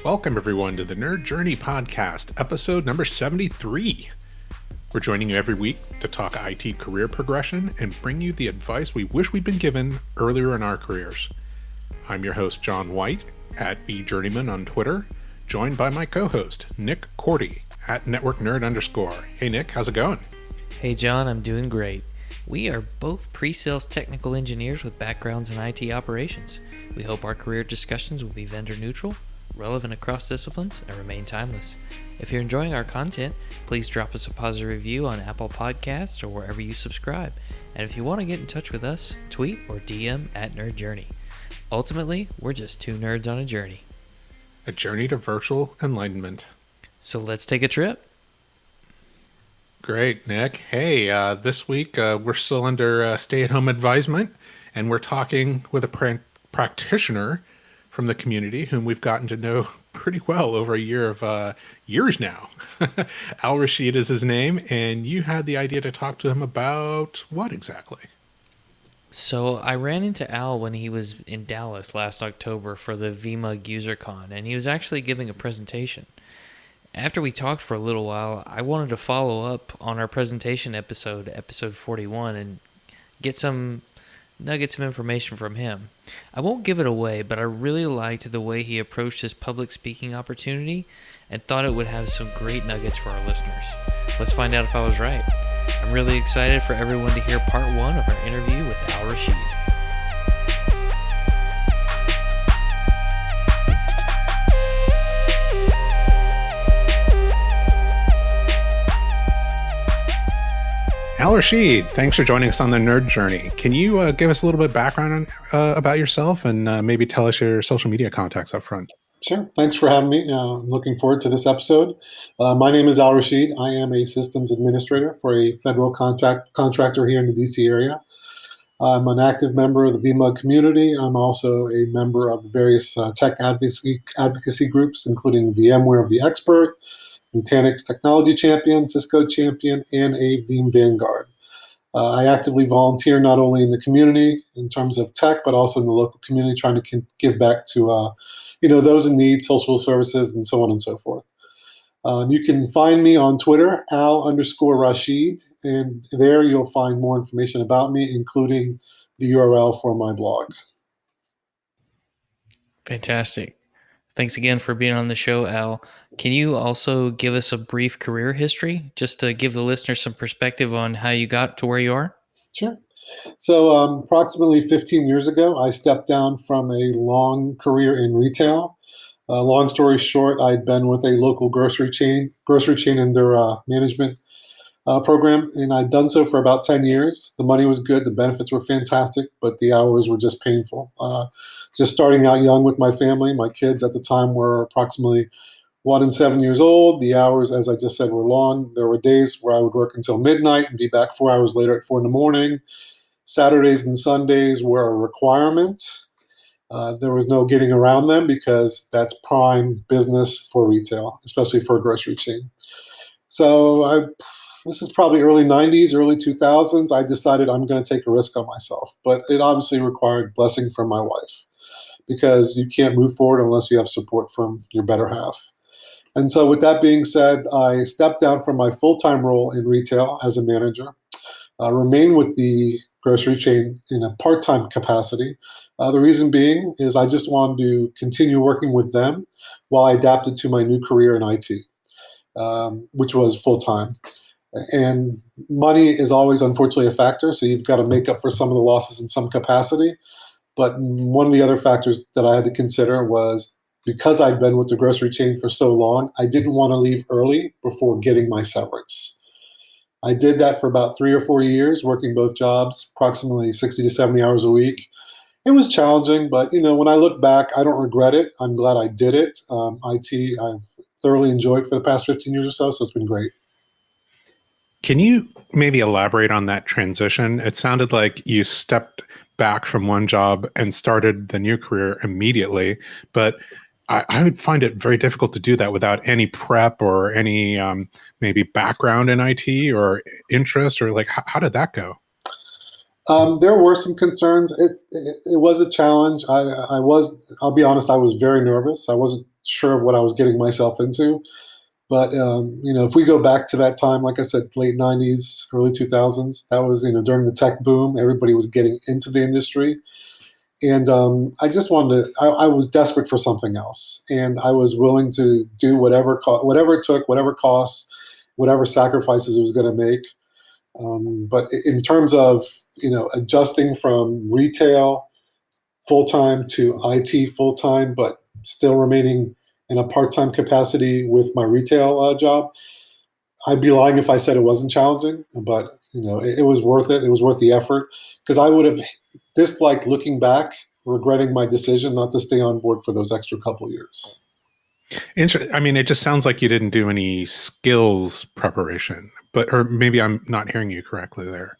Welcome, everyone, to the Nerd Journey Podcast, episode number 73. We're joining you every week to talk IT career progression and bring you the advice we wish we'd been given earlier in our careers. I'm your host, John White, at bjourneyman on Twitter, joined by my co-host, Nick Cordy, at networknerd_. Hey, Nick, how's it going? Hey, John, I'm doing great. We are both pre-sales technical engineers with backgrounds in IT operations. We hope our career discussions will be vendor neutral, relevant across disciplines, and remain timeless. If you're enjoying our content, please drop us a positive review on Apple Podcasts or wherever you subscribe. And if you want to get in touch with us, tweet or DM at Nerd Journey. Ultimately, we're just two nerds on a journey. A journey to virtual enlightenment. So let's take a trip. Great, Nick. Hey, this week we're still under stay-at-home advisement, and we're talking with a practitioner from the community whom we've gotten to know pretty well over a year of years now. Al Rasheed is his name, and you had the idea to talk to him about what exactly? So I ran into Al when he was in Dallas last October for the VMUG UserCon, and he was actually giving a presentation. After we talked for a little while, I wanted to follow up on our presentation episode 41, and get some nuggets of information from him. I won't give it away, but I really liked the way he approached this public speaking opportunity and thought it would have some great nuggets for our listeners. Let's find out if I was right. I'm really excited for everyone to hear part one of our interview with Al Rasheed. Al Rasheed, thanks for joining us on the Nerd Journey. Can you give us a little bit of background about yourself and maybe tell us your social media contacts up front? Sure. Thanks for having me. I'm looking forward to this episode. My name is Al Rasheed. I am a systems administrator for a federal contractor here in the DC area. I'm an active member of the VMUG community. I'm also a member of the various tech advocacy groups, including VMware the Expert, Nutanix Technology Champion, Cisco Champion, and a Veeam Vanguard. I actively volunteer not only in the community in terms of tech, but also in the local community, trying to give back to those in need, social services, and so on and so forth. You can find me on Twitter, Al_Rasheed, and there you'll find more information about me, including the URL for my blog. Fantastic. Thanks again for being on the show, Al. Can you also give us a brief career history, just to give the listeners some perspective on how you got to where you are? Sure. So approximately 15 years ago, I stepped down from a long career in retail. Long story short, I'd been with a local grocery chain in their management program, and I'd done so for about 10 years. The money was good, the benefits were fantastic, but the hours were just painful. Just starting out young with my family, my kids at the time were approximately 1 and 7 years old. The hours, as I just said, were long. There were days where I would work until midnight and be back 4 hours later at 4 in the morning. Saturdays and Sundays were a requirement. There was no getting around them because that's prime business for retail, especially for a grocery chain. So this is probably early 90s, early 2000s. I decided I'm going to take a risk on myself, but it obviously required blessing from my wife because you can't move forward unless you have support from your better half. And so with that being said, I stepped down from my full-time role in retail as a manager, remained with the grocery chain in a part-time capacity. The reason being is I just wanted to continue working with them while I adapted to my new career in IT, which was full-time. And money is always, unfortunately, a factor, so you've got to make up for some of the losses in some capacity. But one of the other factors that I had to consider was because I'd been with the grocery chain for so long, I didn't want to leave early before getting my severance. I did that for about 3 or 4 years, working both jobs, approximately 60 to 70 hours a week. It was challenging, but when I look back, I don't regret it. I'm glad I did it. IT, I've thoroughly enjoyed for the past 15 years or so it's been great. Can you maybe elaborate on that transition? It sounded like you stepped back from one job and started the new career immediately, but I would find it very difficult to do that without any prep or any maybe background in IT or interest, or like, how did that go? There were some concerns. It was a challenge. I'll be honest, I was very nervous. I wasn't sure of what I was getting myself into. But if we go back to that time, like I said, late '90s, early 2000s, that was during the tech boom. Everybody was getting into the industry, and I just wanted to. I was desperate for something else, and I was willing to do whatever it took, whatever costs, whatever sacrifices it was going to make. But in terms of adjusting from retail full time to IT full time, but still remaining in a part time capacity with my retail job, I'd be lying if I said it wasn't challenging. But it was worth it. It was worth the effort because I would have disliked looking back, regretting my decision not to stay on board for those extra couple years. I mean, it just sounds like you didn't do any skills preparation, or maybe I'm not hearing you correctly there.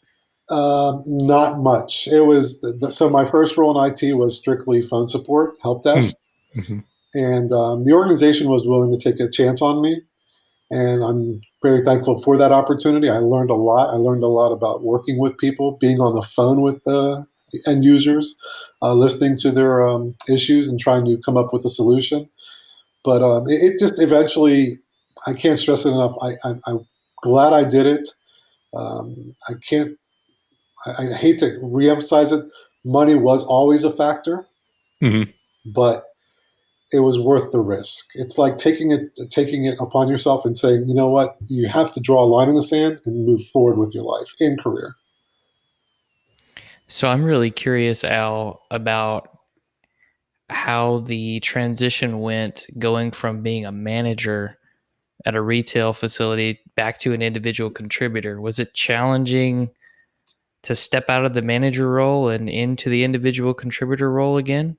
Not much. It was so my first role in IT was strictly phone support, help desk, Mm-hmm. and the organization was willing to take a chance on me, and I'm very thankful for that opportunity. I learned a lot. I learned a lot about working with people, being on the phone with end users, listening to their issues and trying to come up with a solution. But it just eventually, I can't stress it enough. I'm glad I did it. I can't. I hate to reemphasize it. Money was always a factor, Mm-hmm. but it was worth the risk. It's like taking it upon yourself and saying, you know what, you have to draw a line in the sand and move forward with your life and career. So I'm really curious, Al, about how the transition went going from being a manager at a retail facility back to an individual contributor. Was it challenging to step out of the manager role and into the individual contributor role again?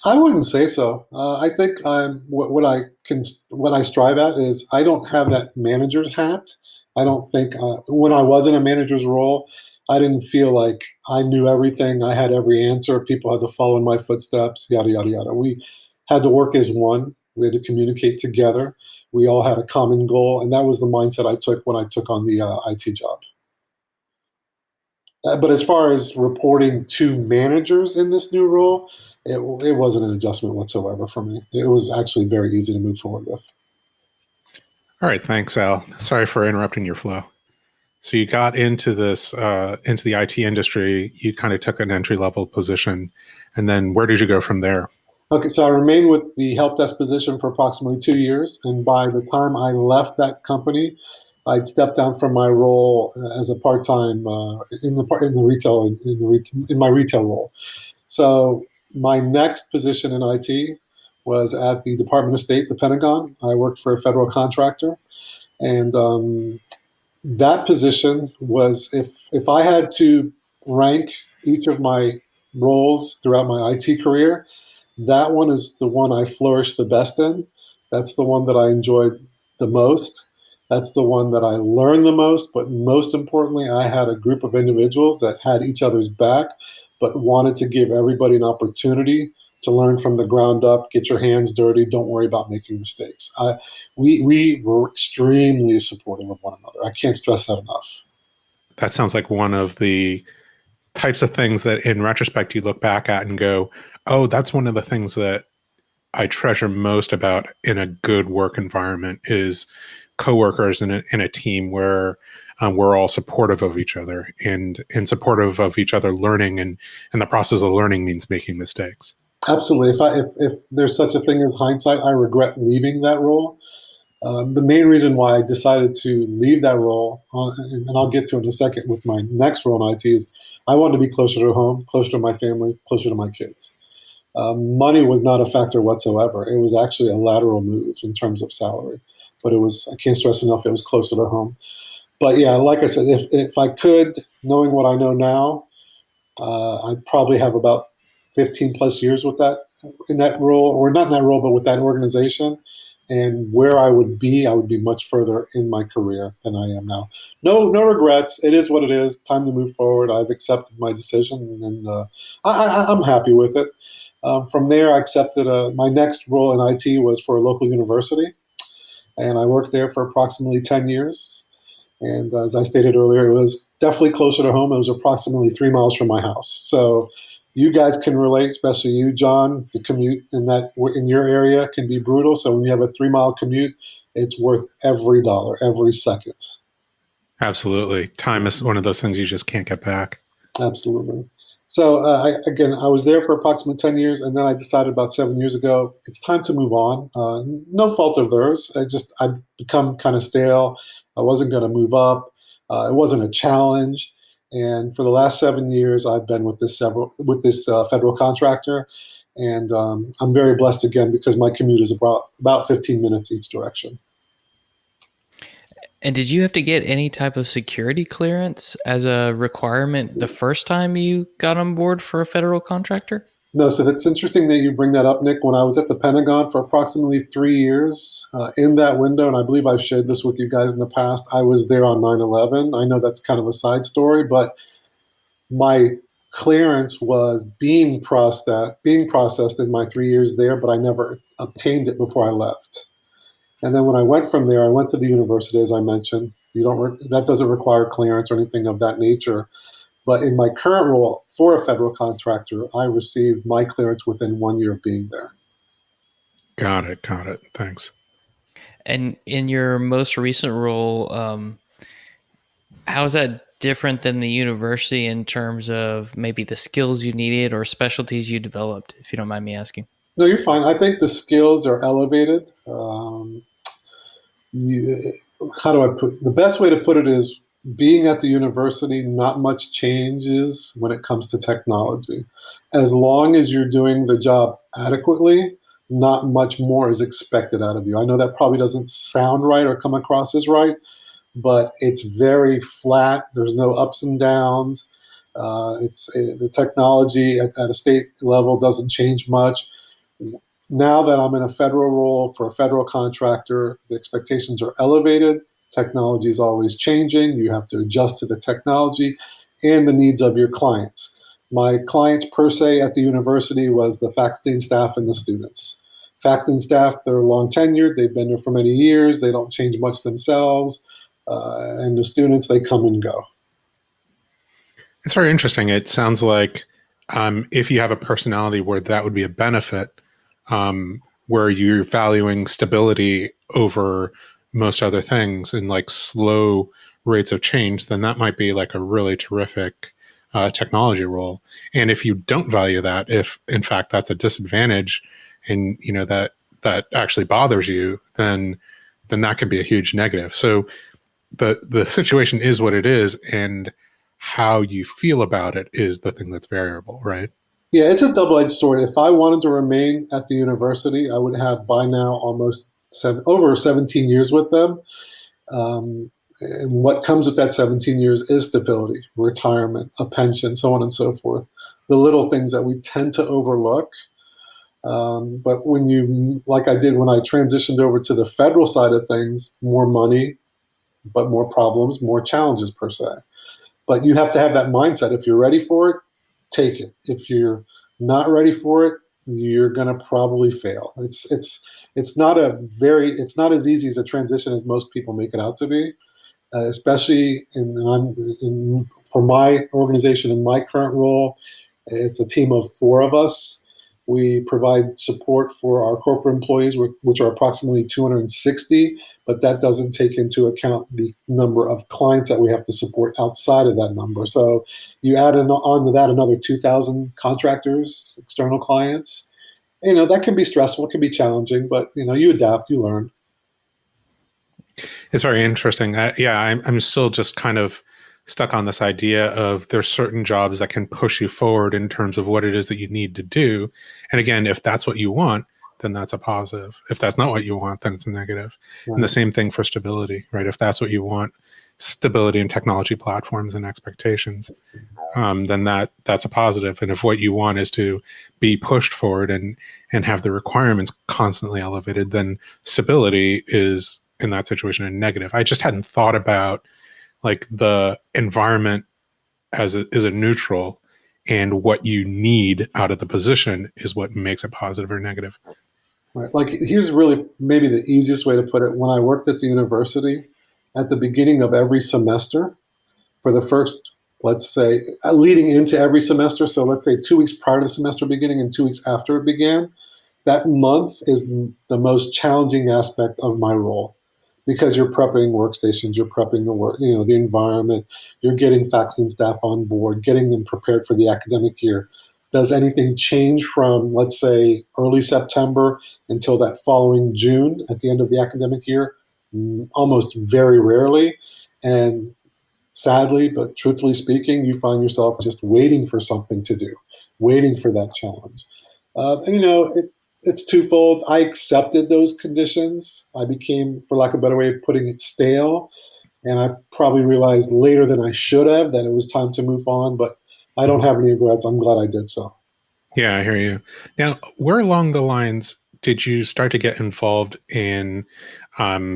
I wouldn't say so. I think what I strive at is I don't have that manager's hat. I don't think when I was in a manager's role, I didn't feel like I knew everything. I had every answer. People had to follow in my footsteps. Yada yada yada. We had to work as one. We had to communicate together. We all had a common goal, and that was the mindset I took when I took on the IT job. But as far as reporting to managers in this new role, it wasn't an adjustment whatsoever for me. It was actually very easy to move forward with. All right, thanks, Al. Sorry for interrupting your flow. So you got into into the IT industry. You kind of took an entry level position, and then where did you go from there? Okay, so I remained with the help desk position for approximately 2 years, and by the time I left that company, I'd stepped down from my role as a part time in the retail in my retail role. So my next position in IT was at the Department of State, the Pentagon. I worked for a federal contractor, and that position was if I had to rank each of my roles throughout my IT career, that one is the one I flourished the best in. That's the one that I enjoyed the most. That's the one that I learned the most. But most importantly, I had a group of individuals that had each other's back, but wanted to give everybody an opportunity to learn from the ground up, get your hands dirty, don't worry about making mistakes. We were extremely supportive of one another. I can't stress that enough. That sounds like one of the types of things that in retrospect you look back at and go, oh, that's one of the things that I treasure most about in a good work environment is coworkers in a team where we're all supportive of each other and supportive of each other learning, and the process of learning means making mistakes. Absolutely. If there's such a thing as hindsight, I regret leaving that role. The main reason why I decided to leave that role, and I'll get to it in a second with my next role in IT, is I wanted to be closer to home, closer to my family, closer to my kids. Money was not a factor whatsoever. It was actually a lateral move in terms of salary, but I can't stress enough, it was closer to home. But yeah, like I said, if I could, knowing what I know now, I'd probably have about 15 plus years with that in that role, or not in that role, but with that organization. And where I would be much further in my career than I am now. No regrets. It is what it is. Time to move forward. I've accepted my decision, and I'm happy with it. From there, I accepted my next role in IT was for a local university, and I worked there for approximately 10 years. And as I stated earlier, it was definitely closer to home. It was approximately 3 miles from my house. So You guys can relate, especially you, John. The commute in your area can be brutal. So when you have a 3 mile commute, it's worth every dollar, every second. Absolutely. Time is one of those things you just can't get back. Absolutely. So I was there for approximately 10 years, and then I decided about 7 years ago it's time to move on. No fault of theirs. I'd become kind of stale. I wasn't going to move up. It wasn't a challenge. And for the last 7 years, I've been with this federal contractor, and I'm very blessed again because my commute is about 15 minutes each direction. And did you have to get any type of security clearance as a requirement the first time you got on board for a federal contractor? No, so that's interesting that you bring that up, Nick. When I was at the Pentagon for approximately 3 years, in that window, and I believe I've shared this with you guys in the past, I was there on 9/11. I know that's kind of a side story, but my clearance was being processed in my 3 years there, but I never obtained it before I left. And then when I went from there, I went to the university, as I mentioned. That doesn't require clearance or anything of that nature. But in my current role for a federal contractor, I received my clearance within 1 year of being there. Got it. Got it. Thanks. And in your most recent role, how is that different than the university in terms of maybe the skills you needed or specialties you developed, if you don't mind me asking? No, you're fine. I think the skills are elevated. How do I put the best way to put it is being at the university, not much changes when it comes to technology. As long as you're doing the job adequately, not much more is expected out of you. I know that probably doesn't sound right or come across as right, but it's very flat. There's no ups and downs. The technology at a state level doesn't change much. Now that I'm in a federal role for a federal contractor, the expectations are elevated. Technology is always changing. You have to adjust to the technology and the needs of your clients. My clients per se at the university was the faculty and staff and the students. Faculty and staff, they're long tenured. They've been there for many years. They don't change much themselves. And the students, they come and go. It's very interesting. It sounds like if you have a personality where that would be a benefit, where you're valuing stability over most other things and like slow rates of change, then that might be like a really terrific technology role. And if you don't value that, if in fact that's a disadvantage, and you know that actually bothers you, then that can be a huge negative. So the situation is what it is, and how you feel about it is the thing that's variable, right? Yeah, it's a double-edged sword. If I wanted to remain at the university, I would have by now almost over 17 years with them. And what comes with that 17 years is stability, retirement, a pension, so on and so forth. The little things that we tend to overlook. But when you, like I did when I transitioned over to the federal side of things, more money, but more problems, more challenges per se. But you have to have that mindset. If you're ready for it, take it. If you're not ready for it, you're going to probably fail. It's not as easy as a transition as most people make it out to be. Especially for my organization in my current role, it's a team of 4 of us. We provide support for our corporate employees, which are approximately 260, but that doesn't take into account the number of clients that we have to support outside of that number. So you add on to that another 2,000 contractors, external clients. That can be stressful, it can be challenging, but you adapt, you learn. It's very interesting. I'm still just kind of stuck on this idea of there's certain jobs that can push you forward in terms of what it is that you need to do. And again, if that's what you want, then that's a positive. If that's not what you want, then it's a negative. Right. And the same thing for stability, right? If that's what you want, stability in technology platforms and expectations, then that's a positive. And if what you want is to be pushed forward and have the requirements constantly elevated, then stability is in that situation a negative. I just hadn't thought about like the environment as a neutral, and what you need out of the position is what makes it positive or negative. Right. Like here's really maybe the easiest way to put it. When I worked at the university, at the beginning of every semester, for the first let's say, leading into every semester. So let's say 2 weeks prior to the semester beginning and 2 weeks after it began. That month is the most challenging aspect of my role because you're prepping workstations, you're prepping the work, the environment, you're getting faculty and staff on board, getting them prepared for the academic year. Does anything change from, let's say, early September until that following June at the end of the academic year? Almost very rarely. And sadly, but truthfully speaking, you find yourself just waiting for something to do, waiting for that challenge. It's twofold. I accepted those conditions. I became, for lack of a better way of putting it, stale. And I probably realized later than I should have that it was time to move on, but I don't have any regrets. I'm glad I did so. Yeah, I hear you. Now, where along the lines did you start to get involved in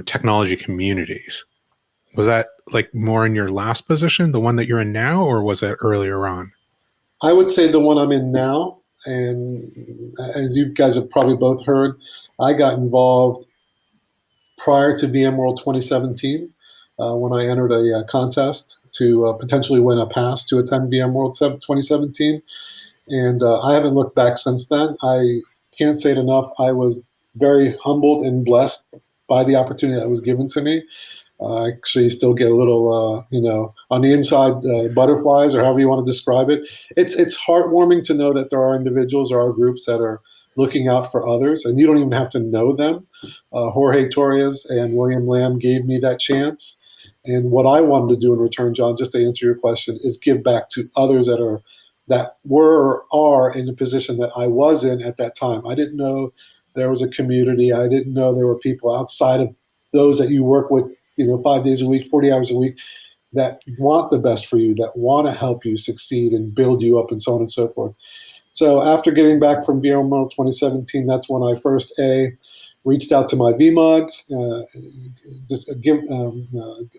technology communities? Was that like more in your last position, the one that you're in now, or was it earlier on? I would say the one I'm in now, and as you guys have probably both heard, I got involved prior to VMworld 2017 when I entered a contest to potentially win a pass to attend VMworld 2017. And I haven't looked back since then. I can't say it enough. I was very humbled and blessed by the opportunity that was given to me. I actually still get a little, on the inside butterflies, or however you want to describe it. It's heartwarming to know that there are individuals or are groups that are looking out for others, and you don't even have to know them. Jorge Torres and William Lamb gave me that chance, and what I wanted to do in return, John, just to answer your question, is give back to others that were or are in the position that I was in at that time. I didn't know there was a community. I didn't know there were people outside of those that you work with, 5 days a week, 40 hours a week, that want the best for you, that want to help you succeed and build you up and so on and so forth. So after getting back from VMworld 2017, that's when I first reached out to my VMUG,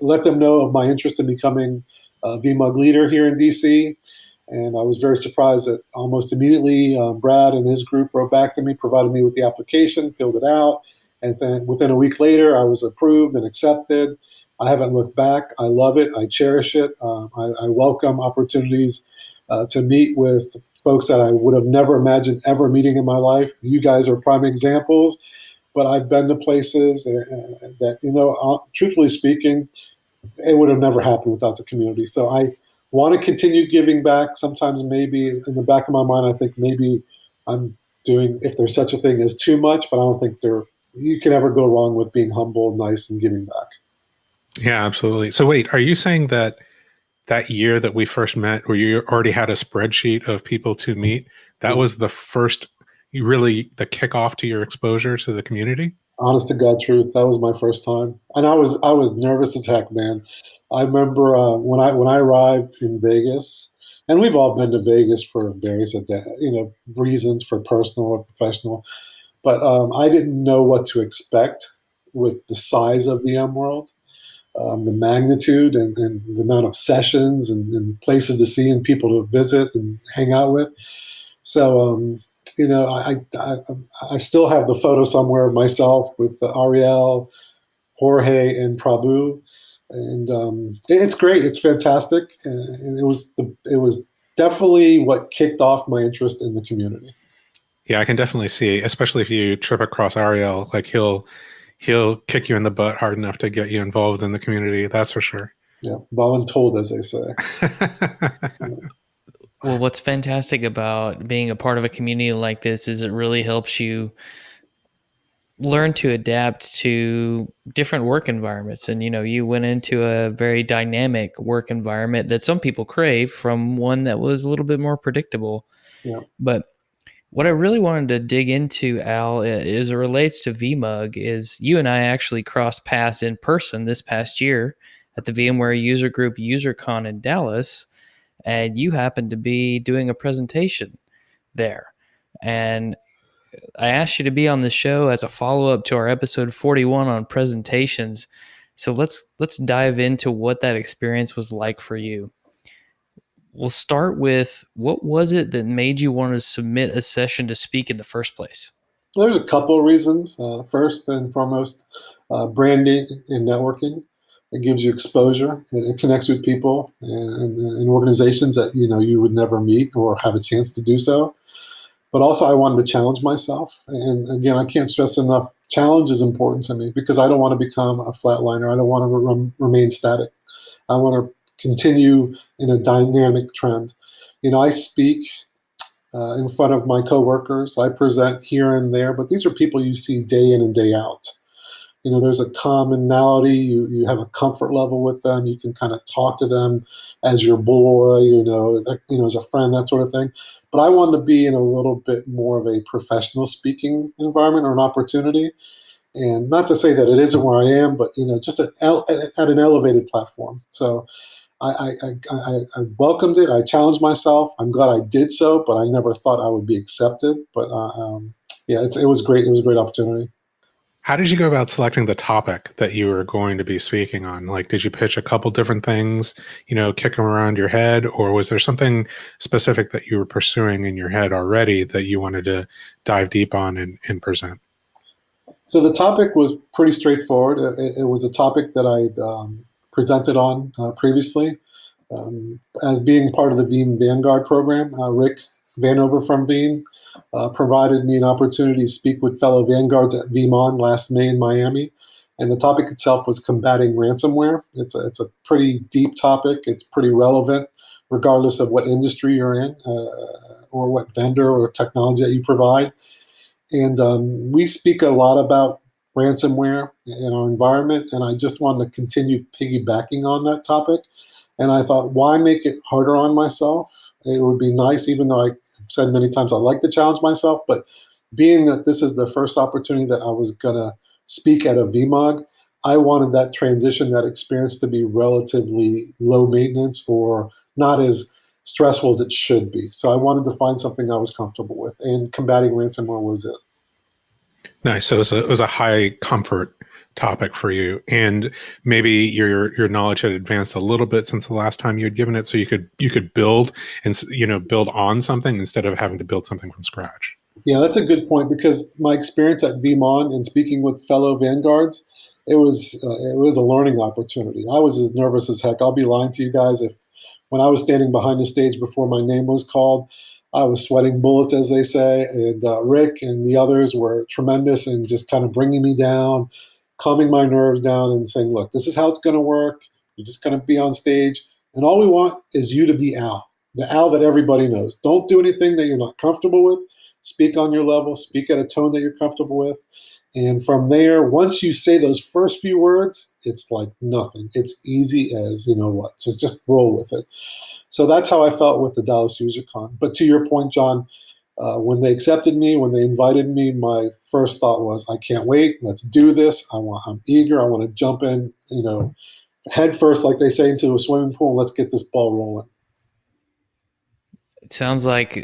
let them know of my interest in becoming a VMUG leader here in DC. And I was very surprised that almost immediately Brad and his group wrote back to me, provided me with the application, filled it out. And then within a week later, I was approved and accepted. I haven't looked back. I love it. I cherish it. I welcome opportunities to meet with folks that I would have never imagined ever meeting in my life. You guys are prime examples. But I've been to places that, truthfully speaking, it would have never happened without the community. So I want to continue giving back. Sometimes maybe in the back of my mind, I think maybe I'm doing, if there's such a thing as too much, but I don't think you can ever go wrong with being humble, nice, and giving back. Yeah, absolutely. So wait, are you saying that year that we first met, where you already had a spreadsheet of people to meet, that was the first, the kickoff to your exposure to the community? Honest to God truth, that was my first time, and I was nervous as heck, man. I remember when I arrived in Vegas, and we've all been to Vegas for various reasons, for personal or professional, but I didn't know what to expect with the size of VMworld, the magnitude and the amount of sessions and places to see and people to visit and hang out with. So, I still have the photo somewhere of myself with Ariel, Jorge, and Prabhu, and it's great. It's fantastic, and it was definitely what kicked off my interest in the community. Yeah, I can definitely see, especially if you trip across Ariel, like he'll kick you in the butt hard enough to get you involved in the community. That's for sure. Yeah, voluntold, as they say. Well, what's fantastic about being a part of a community like this is it really helps you learn to adapt to different work environments. And, you went into a very dynamic work environment that some people crave from one that was a little bit more predictable. Yeah. But what I really wanted to dig into, Al, as it relates to VMUG, is you and I actually crossed paths in person this past year at the VMware User Group UserCon in Dallas, and you happened to be doing a presentation there. And I asked you to be on the show as a follow-up to our episode 41 on presentations. So let's dive into what that experience was like for you. We'll start with, what was it that made you want to submit a session to speak in the first place? There's a couple of reasons. First and foremost, branding and networking. It gives you exposure. It connects with people and organizations that you would never meet or have a chance to do so. But also, I wanted to challenge myself. And again, I can't stress enough, challenge is important to me because I don't want to become a flatliner. I don't want to remain static. I want to continue in a dynamic trend. I speak in front of my coworkers. I present here and there, but these are people you see day in and day out. There's a commonality. You have a comfort level with them. You can kind of talk to them as your boy, as a friend, that sort of thing. But I wanted to be in a little bit more of a professional speaking environment or an opportunity. And not to say that it isn't where I am, but just at an elevated platform. So I welcomed it. I challenged myself. I'm glad I did so, but I never thought I would be accepted. But yeah, it was great. It was a great opportunity. How did you go about selecting the topic that you were going to be speaking on? Like, did you pitch a couple different things, kick them around your head, or was there something specific that you were pursuing in your head already that you wanted to dive deep on and present? So the topic was pretty straightforward. It was a topic that I presented on previously as being part of the Veeam Vanguard program. Rick Vanover from Veeam provided me an opportunity to speak with fellow Vanguards at VeeamON last May in Miami. And the topic itself was combating ransomware. It's a pretty deep topic. It's pretty relevant, regardless of what industry you're in or what vendor or technology that you provide. And we speak a lot about ransomware in our environment, and I just wanted to continue piggybacking on that topic. And I thought, why make it harder on myself? It would be nice, even though I've said many times I like to challenge myself, but being that this is the first opportunity that I was going to speak at a VMUG, I wanted that transition, that experience to be relatively low maintenance or not as stressful as it should be. So I wanted to find something I was comfortable with, and combating ransomware was it. Nice. So it was a high comfort topic for you, and maybe your knowledge had advanced a little bit since the last time you had given it, so you could build and build on something instead of having to build something from scratch. Yeah, that's a good point because my experience at VeeamON and speaking with fellow Vanguards, it was a learning opportunity. I was as nervous as heck. I'll be lying to you guys if when I was standing behind the stage before my name was called, I was sweating bullets, as they say. And Rick and the others were tremendous and just kind of bringing me down, calming my nerves down, and saying, "Look, this is how it's going to work. You're just going to be on stage, and all we want is you to be Al, the Al that everybody knows. Don't do anything that you're not comfortable with. Speak on your level. Speak at a tone that you're comfortable with." And from there, once you say those first few words, it's like nothing. It's easy as what. So just roll with it. So that's how I felt with the Dallas UserCon. But to your point, John, when they accepted me, when they invited me, my first thought was, I can't wait. Let's do this. I'm eager. I want to jump in, head first, like they say, into a swimming pool. And let's get this ball rolling. It sounds like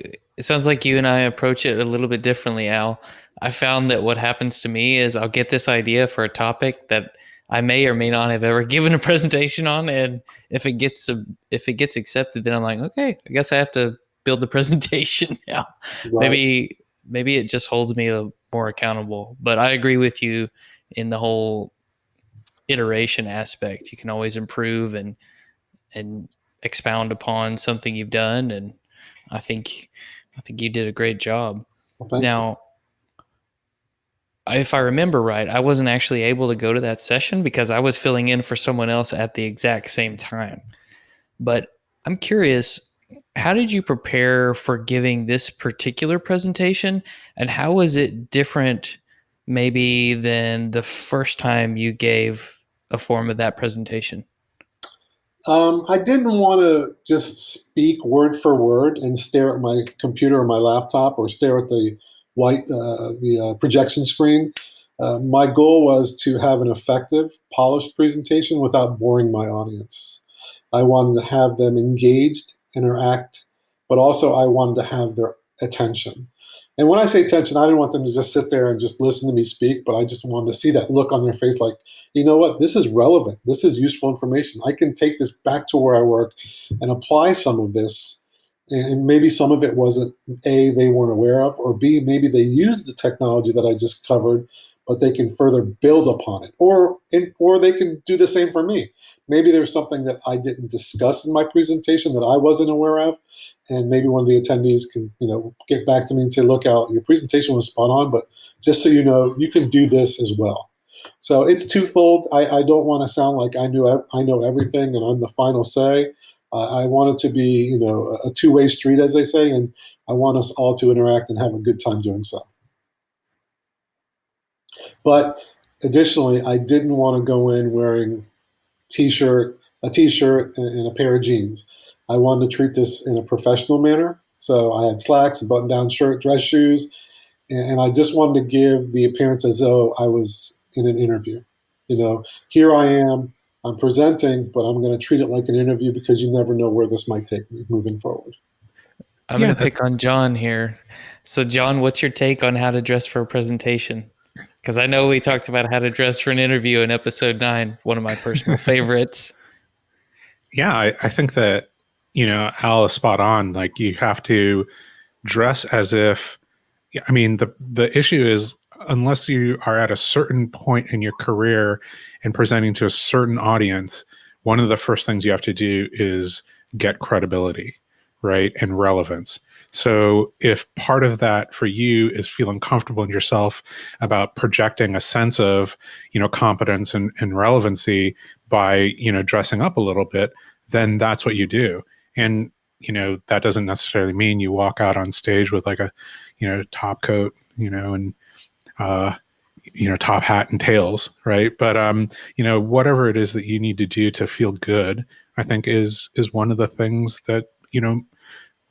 you and I approach it a little bit differently, Al. I found that what happens to me is I'll get this idea for a topic that I may or may not have ever given a presentation on, and if it gets accepted, then I'm like, okay, I guess I have to build the presentation now. Right. Maybe it just holds me more accountable. But I agree with you in the whole iteration aspect. You can always improve and expound upon something you've done, and I think you did a great job. Well, thank you. Now, if I remember right, I wasn't actually able to go to that session because I was filling in for someone else at the exact same time. But I'm curious, how did you prepare for giving this particular presentation, and how was it different maybe than the first time you gave a form of that presentation? I didn't want to just speak word for word and stare at my computer or my laptop or stare at the projection screen. My goal was to have an effective, polished presentation without boring my audience. I wanted to have them engaged, interact, but also I wanted to have their attention. And when I say attention, I didn't want them to just sit there and just listen to me speak, but I just wanted to see that look on their face like, you know what, this is relevant. This is useful information. I can take this back to where I work and apply some of this. And maybe some of it wasn't A, they weren't aware of, or B, maybe they used the technology that I just covered, but they can further build upon it, or they can do the same for me. Maybe there's something that I didn't discuss in my presentation that I wasn't aware of, and maybe one of the attendees can get back to me and say, "Look, Al, your presentation was spot on, but just so you know, you can do this as well." So it's twofold. I don't want to sound like I know everything and I'm the final say. I want it to be a two-way street, as they say, and I want us all to interact and have a good time doing so. But additionally, I didn't want to go in wearing a t-shirt and a pair of jeans. I wanted to treat this in a professional manner. So I had slacks, a button-down shirt, dress shoes, and I just wanted to give the appearance as though I was in an interview. Here I am, I'm presenting, but I'm going to treat it like an interview because you never know where this might take me moving forward. I'm going to pick on John here. So, John, what's your take on how to dress for a presentation? Because I know we talked about how to dress for an interview in episode 9, one of my personal favorites. Yeah, I think that, Al is spot on. Like, you have to dress as if, the issue is, unless you are at a certain point in your career and presenting to a certain audience, one of the first things you have to do is get credibility, right? And relevance. So if part of that for you is feeling comfortable in yourself about projecting a sense of, competence and relevancy by, dressing up a little bit, then that's what you do. And, that doesn't necessarily mean you walk out on stage with like a, top coat, and, top hat and tails, right? But, whatever it is that you need to do to feel good, I think is one of the things that,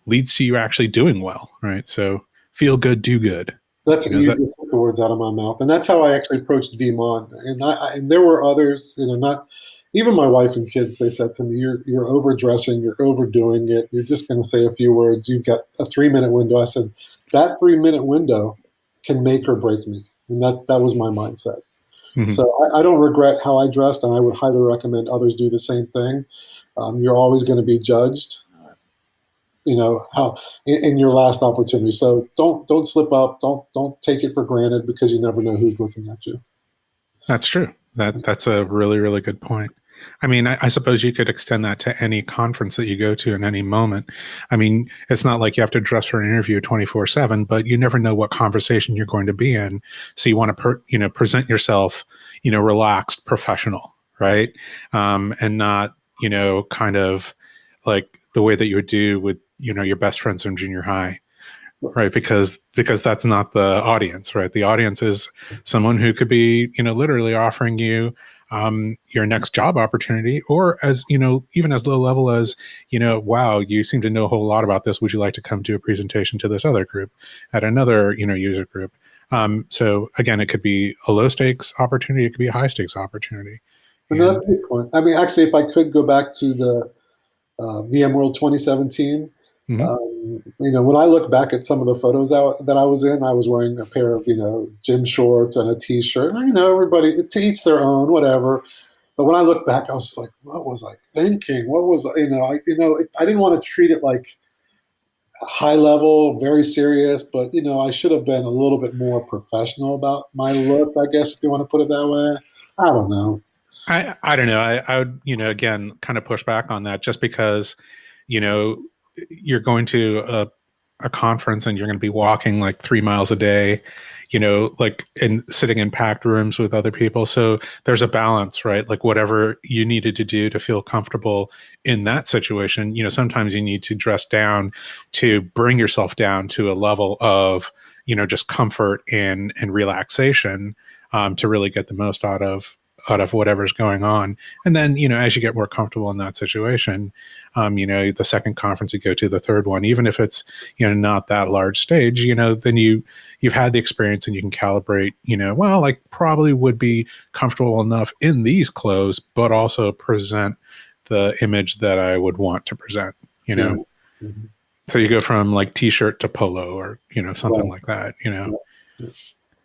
leads to you actually doing well, right? So feel good, do good. You took the words out of my mouth, and that's how I actually approached VMon. And there were others, not even my wife and kids. They said to me, "You're overdressing, you're overdoing it. You're just going to say a few words. You've got a 3-minute window." I said, "That 3-minute window can make or break me," and that was my mindset. Mm-hmm. So I don't regret how I dressed, and I would highly recommend others do the same thing. You're always going to be judged. How in your last opportunity. So don't slip up. Don't take it for granted because you never know who's looking at you. That's true. That's a really, really good point. I suppose you could extend that to any conference that you go to in any moment. It's not like you have to dress for an interview 24/7, but you never know what conversation you're going to be in. So you want to, present yourself, relaxed, professional, right? And not, kind of like the way that you would do with, your best friends from junior high, right? Because that's not the audience, right? The audience is someone who could be, literally offering you your next job opportunity, or as, even as low level as, wow, you seem to know a whole lot about this. Would you like to come do a presentation to this other group at another, user group? So again, it could be a low stakes opportunity. It could be a high stakes opportunity. Another good point. Actually, if I could go back to the VMworld 2017, mm-hmm. When I look back at some of the photos that I was in, I was wearing a pair of, gym shorts and a t-shirt. Everybody, to each their own, whatever. But when I look back, I was just like, what was I thinking? What was, I didn't want to treat it like high level, very serious, but, I should have been a little bit more professional about my look, I guess, if you want to put it that way. I don't know. I don't know. I would, again, kind of push back on that just because, you're going to a conference and you're going to be walking like 3 miles a day, and sitting in packed rooms with other people. So there's a balance, right? Like whatever you needed to do to feel comfortable in that situation, sometimes you need to dress down to bring yourself down to a level of, just comfort and relaxation to really get the most out of whatever's going on. And then, as you get more comfortable in that situation, the second conference you go to, the third one, even if it's, not that large stage, then you've had the experience and you can calibrate, well, I probably would be comfortable enough in these clothes, but also present the image that I would want to present, Mm-hmm. So you go from like t-shirt to polo or, something like that,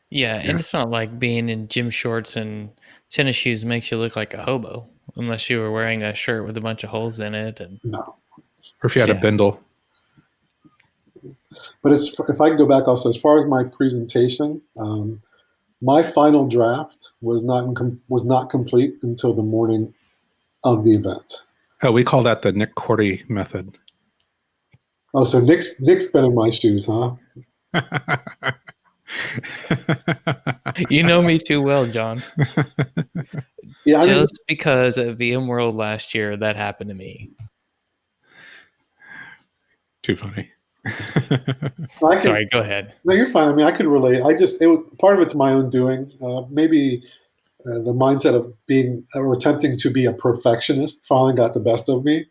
Yeah, and it's not like being in gym shorts and tennis shoes makes you look like a hobo, unless you were wearing a shirt with a bunch of holes in it. And no. Or if you had a bindle. But if I can go back also, as far as my presentation, My final draft was not complete until the morning of the event. Oh, we call that the Nick Cordy method. Oh, so Nick's been in my shoes, huh? You know me too well, John. Yeah, Just because at VMworld last year, that happened to me. Too funny. Sorry, go ahead. No, you're fine. I mean, I could relate. Part of it's my own doing. Maybe the mindset of being or attempting to be a perfectionist finally got the best of me.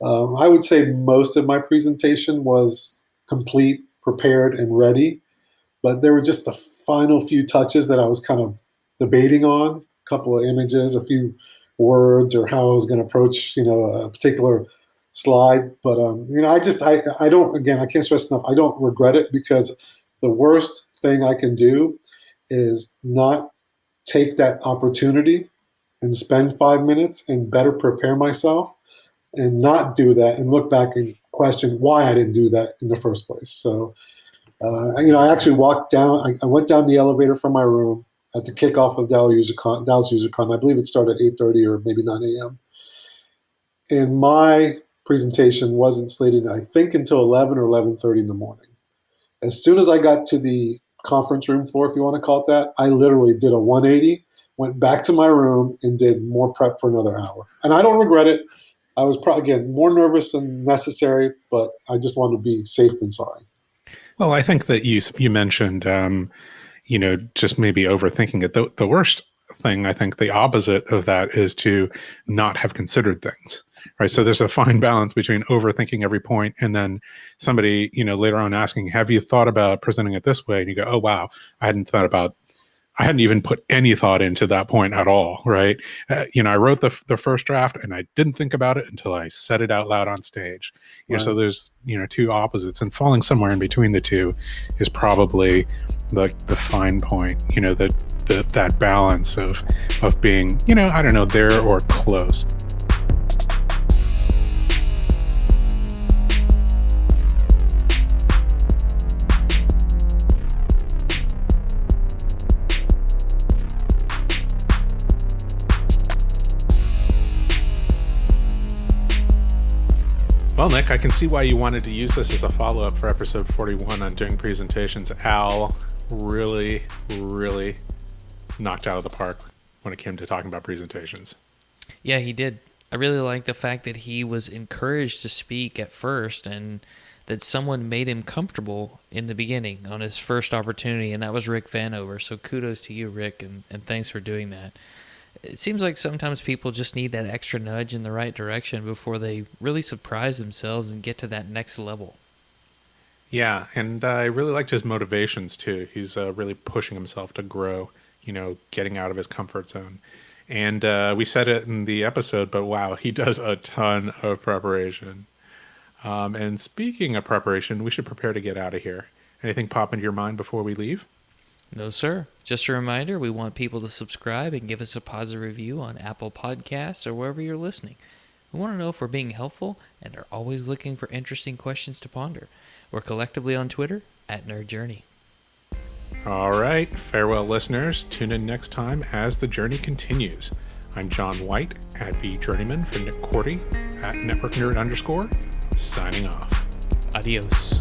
I would say most of my presentation was complete, prepared, and ready, but there were just the final few touches that I was kind of debating on. A couple of images, a few words, or how I was going to approach, a particular slide. But I don't. Again, I can't stress enough. I don't regret it, because the worst thing I can do is not take that opportunity and spend 5 minutes and better prepare myself, and not do that and look back and question why I didn't do that in the first place. So, I actually walked down. I went down the elevator from my room at the kickoff of Dallas UserCon. I believe it started at 8:30 or maybe 9 a.m. And my presentation wasn't slated, I think, until 11 or 11:30 in the morning. As soon as I got to the conference room floor, if you want to call it that, I literally did a 180, went back to my room, and did more prep for another hour. And I don't regret it. I was again more nervous than necessary, but I just wanted to be safe than sorry. Well, I think that you mentioned, just maybe overthinking it. The worst thing, I think, the opposite of that is to not have considered things, right? So there's a fine balance between overthinking every point and then somebody, later on asking, have you thought about presenting it this way? And you go, oh, wow, I hadn't even put any thought into that point at all, right? I wrote the first draft and I didn't think about it until I said it out loud on stage. Right. So there's, two opposites, and falling somewhere in between the two is probably the fine point, that balance of being, I don't know, there or close. Well, Nick, I can see why you wanted to use this as a follow-up for episode 41 on doing presentations. Al really, really knocked out of the park when it came to talking about presentations. Yeah, he did. I really like the fact that he was encouraged to speak at first, and that someone made him comfortable in the beginning on his first opportunity, and that was Rick Vanover. So kudos to you, Rick, and thanks for doing that. It seems like sometimes people just need that extra nudge in the right direction before they really surprise themselves and get to that next level. Yeah, and I really liked his motivations too. He's really pushing himself to grow, getting out of his comfort zone. And we said it in the episode, but wow, he does a ton of preparation. And speaking of preparation, we should prepare to get out of here. Anything pop into your mind before we leave? No, sir. Just a reminder, we want people to subscribe and give us a positive review on Apple Podcasts or wherever you're listening. We want to know if we're being helpful and are always looking for interesting questions to ponder. We're collectively on Twitter @NerdJourney. All right. Farewell, listeners. Tune in next time as the journey continues. I'm John White @VJourneyman for Nick Cordy @NetworkNerd_, signing off. Adios.